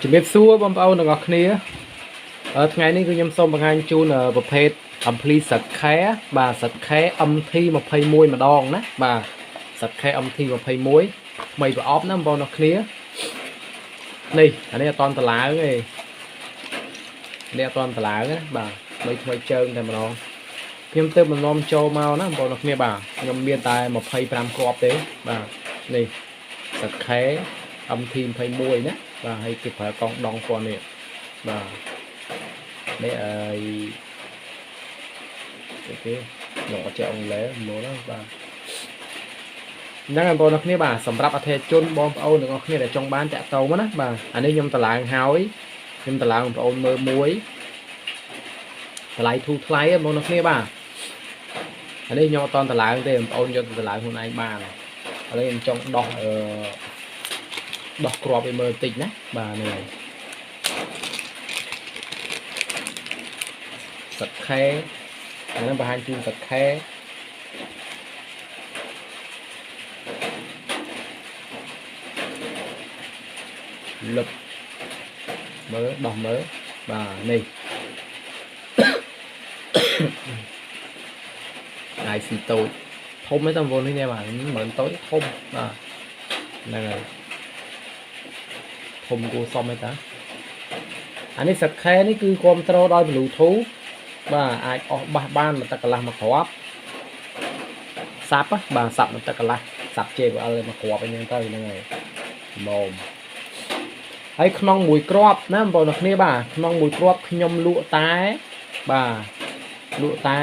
ជំរាបសួរបងប្អូនទាំងអស់គ្នាថ្ងៃនេះគឺខ្ញុំសូមបង្ហាញជូនប្រភេទអំភ្លីសាត់ខែបាទសាត់ខែ MT21 ម្ដងណាបាទសាត់ខែ MT21 ថ្មីប្រអប់ណាបងប្អូនទាំងគ្នានេះអានេះអត់តន់តឡើងទេនេះអត់តន់តឡើងណាបាទថ្មីជើងតែម្ដងខ្ញុំទើបបំណំចូលមកណាបងប្អូនទាំងគ្នាបាទខ្ញុំមានតែ25គ្រាប់ទេបាទនេះសាត់ខែ MT21 ណាបាទហើយគេប្រើកង់ដងពណ៌នេះបាទនេះគេលោកអត់ចេះអង់គ្លេសមកណាបាទហ្នឹងបងប្អូនគ្នាបាទសម្រាប់អធិជនបងប្អូនទាំងអស់គ្នាដែលចង់បានតាក់ទងណាបាទអានេះខ្ញុំតម្លើងហើយខ្ញុំតម្លើងបងប្អូនមើលមួយតម្លៃធូរថ្លៃបងប្អូនគ្នាបាទអានេះខ្ញុំអត់តតម្លើងទេបងប្អូនយកទៅតម្លើងខ្លួនឯងបានឥឡូវខ្ញុំចង់ដោះគ្រាប់ឲ្យមើលតិចណាបាទនេះហើយសាត់ខែអានេះបង្ហាញជូនសាត់ខែលឹបមើលដោះមើលបាទនេះអាយស៊ីតូចធំទេតាមវងនេះបាទមើលតូចធំបាទហ្នឹងហើយធំគួរសមទេតាអានេះសាត់ខែនេះគឺគ្រប់ត្រូលដោយ Bluetooth បាទអាចអស់បាសបានមួយទឹកកន្លះមួយគ្រាប់សាប់បាទសាប់មួយទឹកកន្លះសាប់ JBL មួយគ្រាប់អីហ្នឹងទៅហ្នឹងហើយម៉មហើយក្នុងមួយគ្រាប់ណាបងប្អូនគ្នាបាទក្នុងមួយគ្រាប់ខ្ញុំលក់តែបាទលក់តែ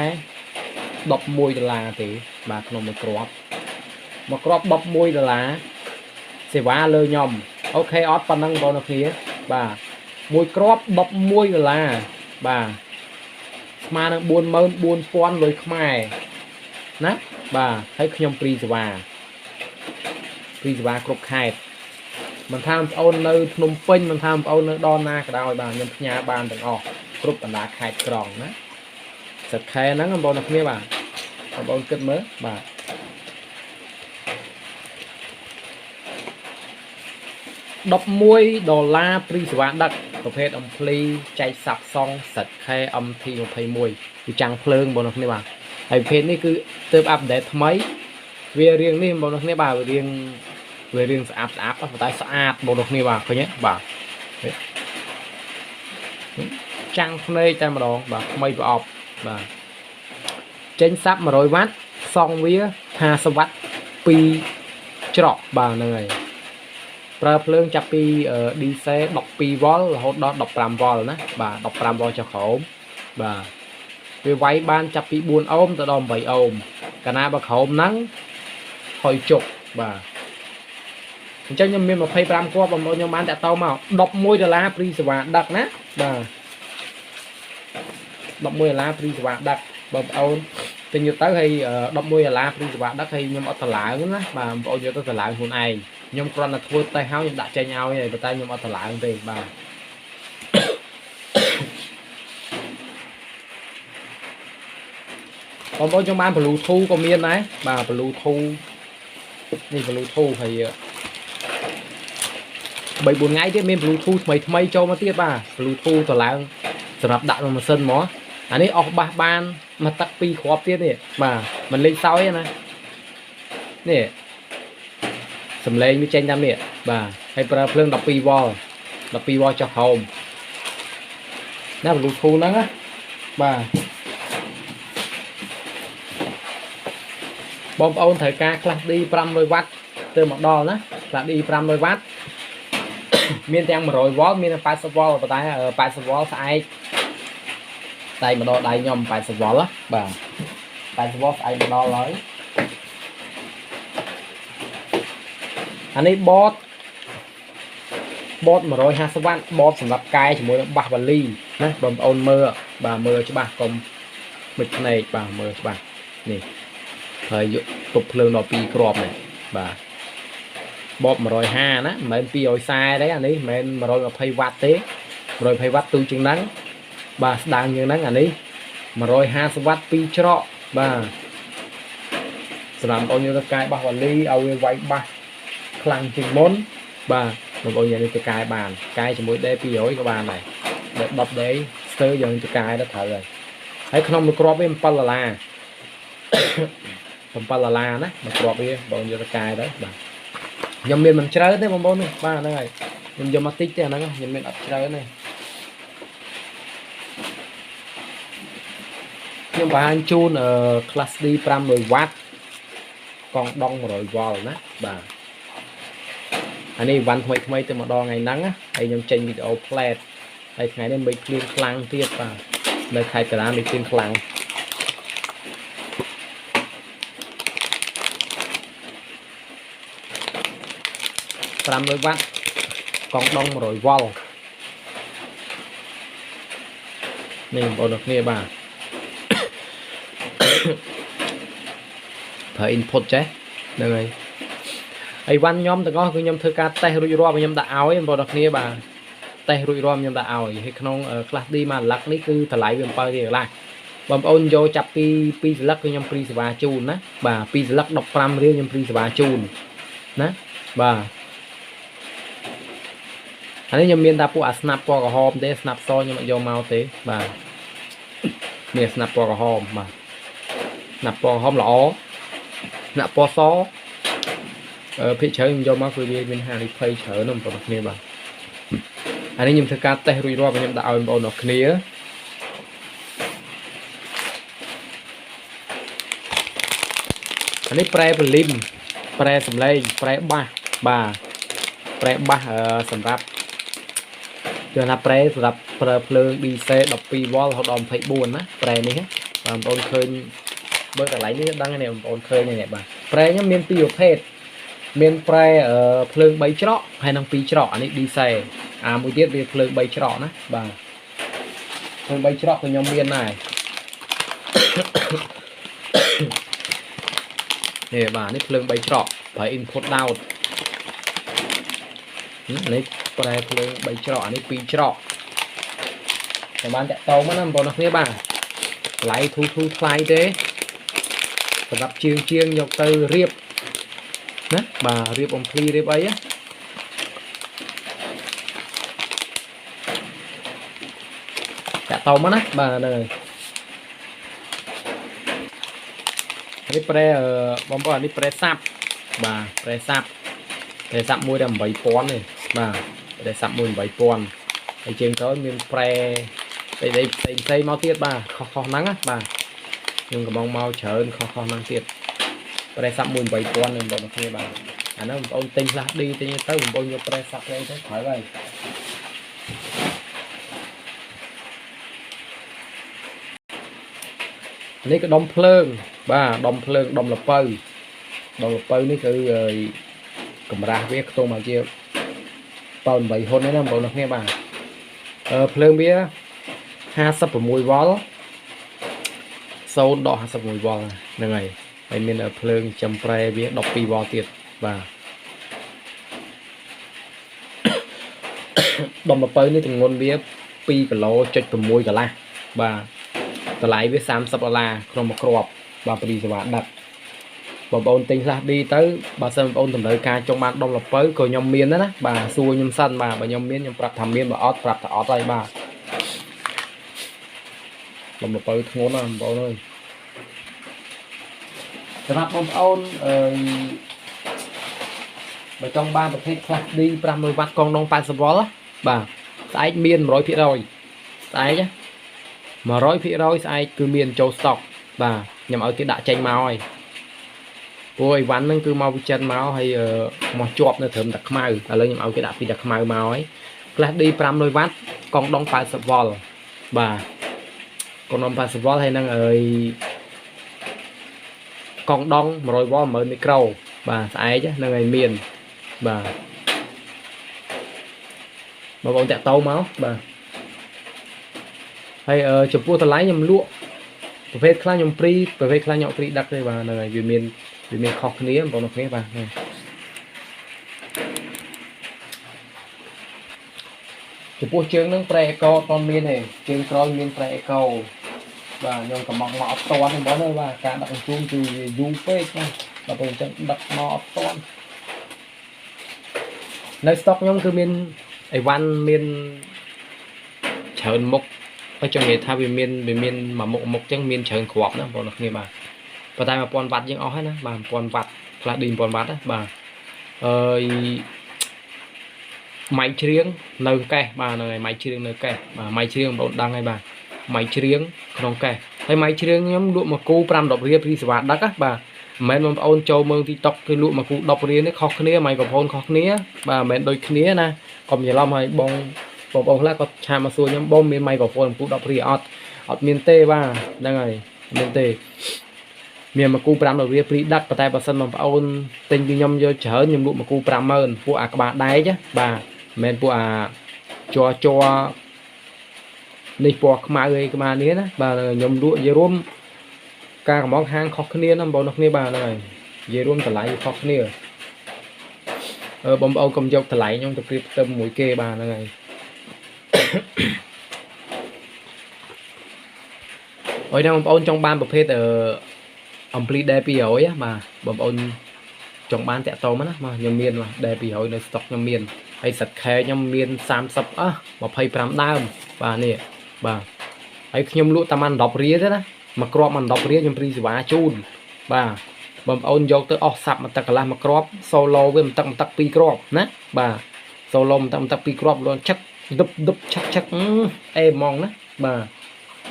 $11ទេបាទក្នុងមួយគ្រាប់$11សេវាលើខ្ញុំអូខេអត់ប៉ុណ្ណឹងបងប្អូនគ្នាបាទមួយគ្រាប់$11បាទស្មើនឹង44,000លុយខ្មែរណាបាទហើយខ្ញុំព្រីសេវាគ្រប់ខេត្តមិនថាបងប្អូននៅភ្នំពេញមិនថាបងប្អូននៅដល់ណាក៏ដោយបាទខ្ញុំផ្ញើបានទាំងអស់គ្រប់បណ្ដាខេត្តក្រុងណាសាត់ខែហ្នឹងបងប្អូនគ្នាបាទបងប្អូនគិតមើលបាទ$11ព្រីសេវាដឹកប្រភេទអំភ្លីចែកសាប់សងសាត់ខែ MT21 គឺចាំងភ្លើងបងប្អូនគ្នាបាទហើយប្រភេទនេះគឺទើបអាប់ដេតថ្មីវារៀងនេះបងប្អូនគ្នាបាទវារៀងស្អាតប៉ុន្តែស្អាតបងប្អូនគ្នាបាទឃើញទេបាទចាំងភ្នែកតែម្ដងបាទថ្មីប្រអប់បាទចេញសាប់100វ៉ាត់សងវា50វ៉ាត់2ច្រកបាទហ្នឹងហើយប្រើភ្លើងចាប់ពី DC 12V រហូតដល់ 15V ណាបាទ 15V ចុះក្រោមបាទវាវាយបានចាប់ពី4អូមទៅដល់8អូមកាលណាបើក្រោមហ្នឹងហុយជុកបាទអញ្ចឹងខ្ញុំមាន25គ្រាប់បងប្អូនខ្ញុំបានតាក់ទងមក$11ព្រីសេវាដឹកណាបាទ$11ព្រីសេវាដឹកបងប្អូនទិញយកទៅហើយ$11ព្រីសេវាដឹកហើយខ្ញុំអត់តម្លើងណាបាទបងប្អូនយកទៅតម្លើងខ្លួនឯងខ្ញុំគ្រាន់តែធ្វើតេស្តហើយខ្ញុំដាក់ចេញឲ្យហើយប៉ុន្តែខ្ញុំអត់តម្លើងទេបាទបងប្អូនចង់បាន Bluetooth ក៏មានដែរបាទ Bluetooth នេះ Bluetooth ហើយ3-4ថ្ងៃទៀតមាន Bluetooth ថ្មីចូលមកទៀតបាទ Bluetooth តម្លើងសម្រាប់ដាក់ក្នុងម៉ាស៊ីនមកអានេះអស់បាសបានមកទឹក2គ្រាប់ទៀតនេះបាទមិនលេងសើចទេណានេះសំឡេងវាចេញតាមនេះបាទហើយប្រើភ្លើង 12V ចុះក្រោមណា Bluetooth ហ្នឹងណាបាទបងប្អូនត្រូវការ Class D 500W ទៅមកដល់ណា Class D 500W មានទាំង 100V មានទាំង 80V ប៉ុន្តែ 80V ស្អែកដៃមកដល់ដៃខ្ញុំ 80V ណាបាទ 80V ស្អែកមកដល់ហើយអានេះបត 150W បតសម្រាប់កែជាមួយនឹងបាសវ៉ាលីណាបងប្អូនមើលបាទមើលច្បាស់កុំមិនភ្នែកបាទមើលច្បាស់នេះហើយយកទប់ភ្លើងដល់2គ្រាប់នេះបាទបត150ណាមិនមែន240ទេអានេះមិនមែន 120W ទេ 120W ទូជាងហ្នឹងបាទស្ដាងជាងហ្នឹងអានេះ 150W 2ច្រកបាទសម្រាប់បងប្អូនយកទៅកែបាសវ៉ាលីឲ្យវាវាយបាសខ្លាំងជាងមុនបាទ một bao nhiêu cái cài bàn cài cho mỗi đế pi ối các bạn này đập đấy sơ dần cái cài đó thở rồi hãy không được crop với palala palala đó mà crop với bao nhiêu cái cài đó bạn nhầm miền mình chơi đấy bông bông này ba này mình dùng matic thế này nhầm miền ập chơi này nhưng mà anh chun ở class D 50W con đông rồi vào nè bà anh ấy văn mấy từ một đo ngày nắng á hay nhầm tranh video plate hay ngày nên bị clean khlang tiết và nơi khai cả bị clean khlang 500W con đông rồi vào nên bộ được nghe bà thời input chứ đây ai văn nhóm từng có cứ nhóm thơ ca tay rủi ro nhóm đã áo ấy bộ được nghe bà tay rủi ro nhóm đã áo hay không class đi mà lắc ní cứ thở lại viên bao thì lại bấm ôn vô chập pi lắc cứ nhóm pri và chun á bà pi lắc đọc pram riêng nhóm pri và chun nè bà anh ấy nhóm miền ta phụ snap qua hôm để snap so nhưng mà vô màu thế bà miền snap qua hôm mà snap qua hôm lỏ snap qua so phía chơi vô màuคือមានហាង replay ច្រើនណាស់បងប្អូនបាទអានេះខ្ញុំធ្វើការតេស្តរួចរាល់ខ្ញុំដាក់ឲ្យបងប្អូនអរគ្នាអានេះប្រែព្រលឹមប្រែសំឡេងប្រែបាសបាទប្រែបាសសម្រាប់យកណាប្រែសម្រាប់ប្រើភ្លើង DC 12V រហូតដល់ 24 ណាប្រែនេះបងប្អូនឃើញបើកន្លែងនេះដឹងហើយបងប្អូនឃើញនេះបាទប្រែខ្ញុំមានពីរប្រភេទមានប្រែភ្លើង3ច្រកហើយនិង2ច្រកអានេះ DC អាមួយទៀតវាភ្លើង3ច្រកណាបាទភ្លើង3ច្រកខ្ញុំមានដែរនេះបាទនេះភ្លើង3ច្រកប្រើ input down នេះប្រែភ្លើង3ច្រកអានេះ2ច្រកតែបានតាក់តោមកណាបងប្អូនគ្នាបាទថ្លៃធូរថ្លៃទេសម្រាប់ជាងយកទៅរៀបណាបាទរៀបអំភ្លីរៀបអីតាក់តោមកណាបាទហ្នឹងហើយនេះប្រែបងប្អូននេះប្រែសាប់បាទប្រែសាប់មួយដល់ 8000 នេះបាទប្រែសាប់មួយ 8000 ហើយជាងទៅមានប្រែផ្សេងមកទៀតបាទខុសហ្នឹងណាបាទខ្ញុំកំងមកច្រើនខុសហ្នឹងទៀតប្រែសាប់មួយ 8000 នឹងបងប្អូនបាទអាហ្នឹងបងប្អូនទិញខ្លះឌីទិញទៅបងប្អូនយកប្រែសាប់ទៅក្រោយហើយនេះក៏ដុំភ្លើងបាទដុំភ្លើងដុំលពៅនេះគឺកម្រាស់វាខ្ទង់មកជា8ហ៊ុនហ្នឹងណាបងប្អូនគ្នាបាទភ្លើងវា 56V 0 ដល់ 56V ហ្នឹងហើយហើយមានភ្លើងចំប្រែវា 12V ទៀតបាទដុំលពៅនេះទម្ងន់វា 2 គីឡូ ចុច 6 កន្លះបាទតម្លៃវា $30 ក្នុងមួយគ្រាប់បាទព្រីសេវាដឹកបងប្អូនទិញខ្លះឌីទៅបើសិនបងប្អូនតម្រូវការចង់បានដុំលពៅក៏ខ្ញុំមានដែរណាបាទសួរខ្ញុំសិនបាទបើខ្ញុំមានខ្ញុំប្រាប់ថាមានបើអត់ប្រាប់ថាអត់ហើយបាទដុំលពៅធ្ងន់ណាបងប្អូនអើយសម្រាប់បងប្អូនបើចង់បានប្រភេទ Class D 500W កងដង 80V បាទស្អែកមាន 100% ស្អែក 100% ស្អែកគឺមានចូល stock បាទខ្ញុំឲ្យគេដាក់ចេញមកហើយព្រោះអីវ៉ាន់ហ្នឹងគឺមកវិចិត្រមកហើយមកជាប់នៅត្រឹមតែខ្មៅឥឡូវខ្ញុំឲ្យគេដាក់ពីតែខ្មៅមកហើយ Class D 500W កងដង 80V បាទកងដង 80V ហើយនឹងកងដង 100V 10000មីក្រូបាទស្អែកហ្នឹងហើយមានបាទបងប្អូនតាក់តោមកបាទហើយចំពោះតម្លៃខ្ញុំលក់ប្រភេទខ្លះខ្ញុំព្រីប្រភេទខ្លះខ្ញុំព្រីដឹកទេបាទហ្នឹងហើយវាមានខុសគ្នាបងប្អូនគ្នាបាទចំពោះជើងហ្នឹងប្រែអេកូអត់មានទេជើងក្រោយមានប្រែអេកូបាទខ្ញុំកំងមកអត់តន់ទេបងអើយបាទការដឹកជញ្ជូនគឺយូរពេកណាដល់ពេលអញ្ចឹងដឹកមកអត់តន់ nơi stock nhóm cứ miền ai văn miền chởn mục ở trong nghề thay vì miền mà mục chẳng miền chởn khọp nữa bọn nghe bà và tại mà bọn vặt những ó hết á bà bọn vặt là đình bọn vặt á bà máy chiếng nơi cây bà này máy chiếng nơi cây bà máy chiếng bọn đang ngay bà máy chiếng không cây thấy máy chiếng nhóm lụa mà cô pram đọc riêng đi sửa đất á bà mẹ mà ôn châu mương thì tóc cái lụa mà cô đọc riêng nó khó khné mày có phone khó khné bà mẹ đôi khné nè còn giờ lo mày bông lá có cha mà xui nhóm bông miền mày có phone cô đọc riêng ọt miền tây bà đang ngày miền tây miền mà cô pram đọc riêng đi đất và tay bà sân mà ôn tình đi nhom vô chở nhom lụa mà cô pram ơn phụ à các bạn đáy chứ bà mẹ phụ à cho đi bỏ mà người cái mà nế đó bà nhom lụa về rôm ca món hang khó khné nó bọn nó khné bà này về rôm lại khó khné bông âu cầm dọc lại nhom tập kịp tâm mũi kê bà này ở đây bông ôn trong banประเภทông pli đe pi hỏi á mà bông ôn trong ban tẹt to mà nhom miên mà đe pi hỏi nơi stock nhom miên hay sạch khe nhom miên sam sập á mà phay pram đam bà nè bà ấy nhom lụa tam ăn đọc ria thế đó mà cropมัน đọc ria nhom pri swa chun bà bông ôn vô tới off sập mà tắc là mà crop solo với một tắc pi crop nè bà solo một tắc pi crop luôn chắc đúp chắc em mong nè bà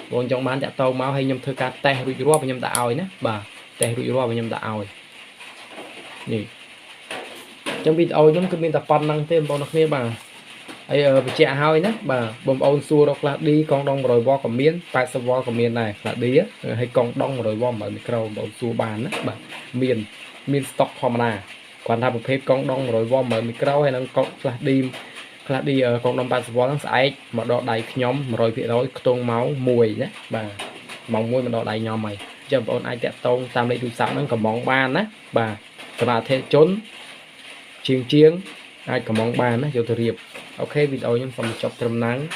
bọn trong bán tẹt to máu hay nhom thưa cá tè rụi rùa và nhom đã oi nè bà tè rụi rùa và nhom đã oi nè trong video nhóm cứ miền tập pan năng thêm bọn nó nghe bà ấy trẻ hơi nè bà bông ôn xua đọc là đi con đông rồi vo cầm miên tại sao vo cầm miên này là đi á hay con đông rồi vo mở micro bọn xua bàn á bà miền stock hormona còn tham một phép con đông rồi vo mở micro hay là con là đi con đông ba vo nó sẽ mà đo đầy nhóm rồi bị nói tôn máu mùi nhé bà mong mùi mà đo đầy nhóm mày cho bọn ai tẹt tôn tam lấy đủ sẵn nó còn món ban á bà và thế trốn chiêng ai có mong bàn á vô thời điểm ok video nhóm xong chọc trầm nắng